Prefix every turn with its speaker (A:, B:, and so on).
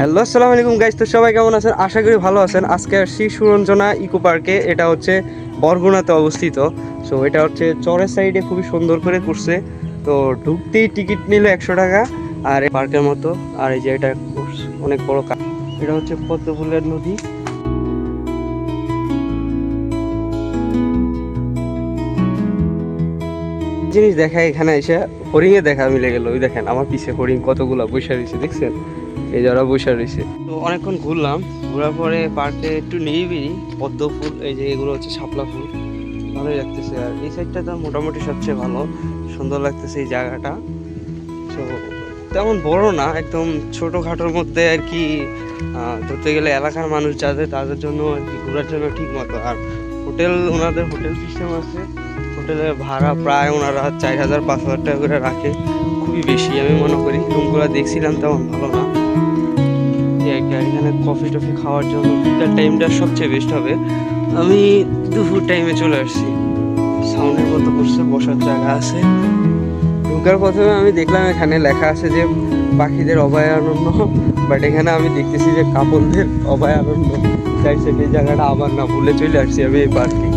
A: Hello আসসালামু আলাইকুম guys, তো সবাই কেমন আছেন? আশা করি ভালো আছেন। আজকে আসছি সুরঞ্জনা ইকো পার্কে। এটা হচ্ছে বরগুনাতে অবস্থিত। সো এটা হচ্ছে চরের সাইডে, খুবই সুন্দর করে করছে। তো ঢুকতেই টিকিট নিল 100 টাকা আর এই পার্কের মতো। আর এই যে এটা অনেক বড় এটা হচ্ছে পদ্ম ফুলের নদী। জিনিস দেখা এখানে এসে হরিণে দেখা মিলে গেল। ওই দেখেন আমার পিছে হরিণ কতগুলো বসে রয়েছে, দেখছেন? এই যারা বসে রয়েছে। তো অনেকক্ষণ ঘুরলাম, ঘোরার পরে পার্কে একটু নিরিবিলি, পদ্ম ফুল, এই যে এগুলো হচ্ছে শাপলা ফুল, ভালোই লাগতেছে। আর এই সাইডটা তো মোটামুটি সবচেয়ে ভালো, সুন্দর লাগতেছে এই জায়গাটা। তো তেমন বড় না, একদম ছোটোখাটোর মধ্যে আর কি। ধরতে গেলে এলাকার মানুষ যাদের, তাদের জন্য আর কি ঘোরার জন্য ঠিক মতো। আর হোটেল, ওনাদের হোটেল সিস্টেম আছে। হোটেলের ভাড়া প্রায় ওনারা 4000-5000 টাকা করে রাখে, খুবই বেশি আমি মনে করি। রুমগুলো দেখছিলাম তেমন ভালো না। এখানে কফি টফি খাওয়ার জন্য বিকাল টাইমটা সবচেয়ে বেস্ট হবে। আমি দুপুর টাইমে চলে আসছি। সাউন্ডের মতো করছে, বসার জায়গা আছে। ঢোকার প্রথমে আমি দেখলাম এখানে লেখা আছে যে পাখিদের অভয়ারণ্য, বাট এখানে আমি দেখতেছি যে কাপলদের অভয়ারণ্য। তাই এই জায়গাটা আবার না ভুলে চলে আসছি আমি এই পার্কে।